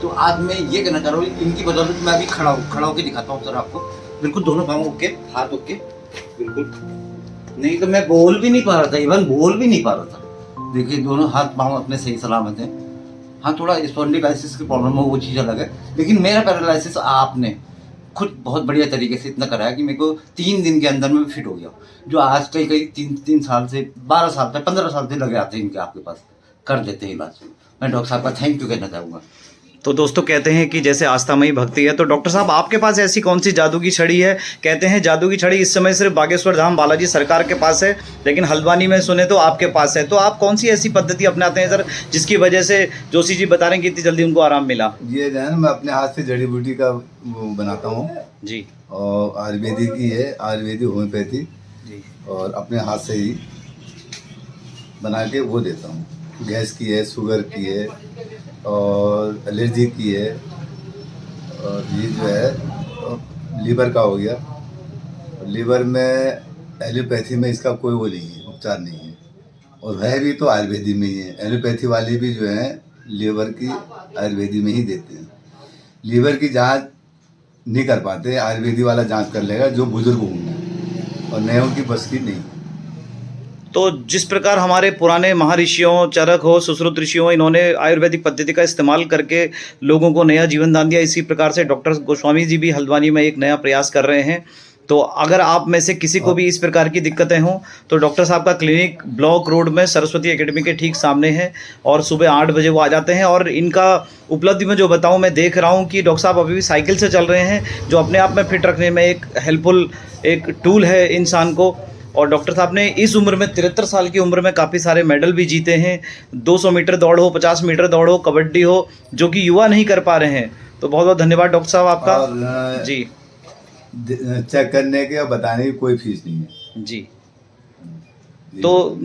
तो आज मैं ये कहना चाह रहा हूँ, इनकी बदौलत मैं अभी खड़ा होकर दिखाता हूँ सर आपको। बिल्कुल दोनों पाँव ओके, हाथ ओके, बिल्कुल। नहीं तो मैं बोल भी नहीं पा रहा था, इवन बोल भी नहीं पा रहा था। देखिए दोनों हाथ पाँव अपने सही सलामत हैं। हाँ, थोड़ा स्पॉन्डिलाइसिस की प्रॉब्लम हो, वो चीज़ अलग है, लेकिन मेरा पैरालिसिस आपने खुद बहुत बढ़िया तरीके से इतना कराया कि मेरे को 3 दिन के अंदर में फिट हो गया। जो आज कई 3 साल से, 12 साल से, 15 साल से लगे आते हैं इनके आपके पास, कर देते हैं इलाज। मैं डॉक्टर साहब का थैंक यू कहना चाहूँगा। तो दोस्तों कहते हैं कि जैसे आस्थामयी भक्ति है, तो डॉक्टर साहब आपके पास ऐसी कौन सी जादू की छड़ी है? कहते हैं जादू की छड़ी इस समय सिर्फ बागेश्वर धाम बालाजी सरकार के पास है, लेकिन हल्द्वानी में सुने तो आपके पास है। तो आप कौन सी ऐसी पद्धति अपनाते हैं सर, जिसकी वजह से जोशी जी बता रहे हैं कि इतनी जल्दी उनको आराम मिला? ये जो है ना, मैं अपने हाथ से जड़ी बूटी का वो बनाता हूँ जी और आयुर्वेदिक की है, आयुर्वेदिक होम्योपैथी, जी। और अपने हाथ से ही बना के वो देता हूँ। गैस की है, शुगर की है, और एलर्जी की है, और ये जो है लीवर का हो गया। लीवर में एलोपैथी में इसका कोई वो नहीं है, उपचार नहीं है, और है भी तो आयुर्वेदिक में ही है। एलोपैथी वाले भी जो है लीवर की आयुर्वेदिक में ही देते हैं। लीवर की जांच नहीं कर पाते, आयुर्वेदिक वाला जांच कर लेगा, जो बुजुर्ग होंगे, और नयों की बस की नहीं। तो जिस प्रकार हमारे पुराने महर्षियों, चरक हो, सुश्रुत ऋषियों, इन्होंने आयुर्वेदिक पद्धति का इस्तेमाल करके लोगों को नया जीवन दान दिया, इसी प्रकार से डॉक्टर गोस्वामी जी भी हल्द्वानी में एक नया प्रयास कर रहे हैं। तो अगर आप में से किसी को भी इस प्रकार की दिक्कतें हों, तो डॉक्टर साहब का क्लिनिक ब्लॉक रोड में सरस्वती एकेडमी के ठीक सामने है, और सुबह 8 बजे वो आ जाते हैं। और इनका उपलब्धि में जो बताऊं, मैं देख रहा हूं कि डॉक्टर साहब अभी भी साइकिल से चल रहे हैं, जो अपने आप में फिट रखने में एक हेल्पफुल एक टूल है इंसान को। और डॉक्टर साहब ने इस उम्र में, 73 साल की उम्र में, काफ़ी सारे मेडल भी जीते हैं। 200 मीटर दौड़ हो, 50 मीटर दौड़ हो, कबड्डी हो, जो कि युवा नहीं कर पा रहे हैं। तो बहुत बहुत धन्यवाद डॉक्टर साहब आपका। और जी चेक करने के और बताने की कोई फीस नहीं है जी। जी। तो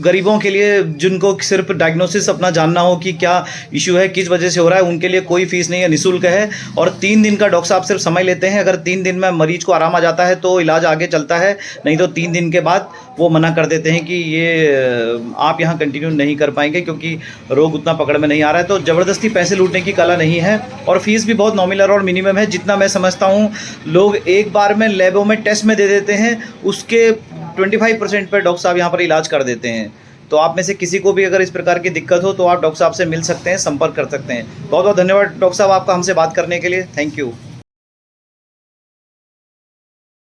गरीबों के लिए, जिनको सिर्फ डायग्नोसिस अपना जानना हो कि क्या इशू है, किस वजह से हो रहा है, उनके लिए कोई फीस नहीं है, निःशुल्क है। और 3 दिन का डॉक्टर साहब सिर्फ समय लेते हैं। अगर 3 दिन में मरीज को आराम आ जाता है तो इलाज आगे चलता है, नहीं तो 3 दिन के बाद वो मना कर देते हैं कि ये आप यहाँ कंटिन्यू नहीं कर पाएंगे, क्योंकि रोग उतना पकड़ में नहीं आ रहा है। तो ज़बरदस्ती पैसे लूटने की कला नहीं है, और फीस भी बहुत नॉमिनल और मिनिमम है। जितना मैं समझता हूँ, लोग एक बार में लैबों में टेस्ट में दे देते हैं, उसके 25% पर डॉक्टर साहब यहाँ पर इलाज कर देते हैं। तो आप में से किसी को भी अगर इस प्रकार की दिक्कत हो, तो आप डॉक्टर साहब से मिल सकते हैं, संपर्क कर सकते हैं। बहुत बहुत धन्यवाद डॉक्टर साहब आपका हमसे बात करने के लिए। Thank you.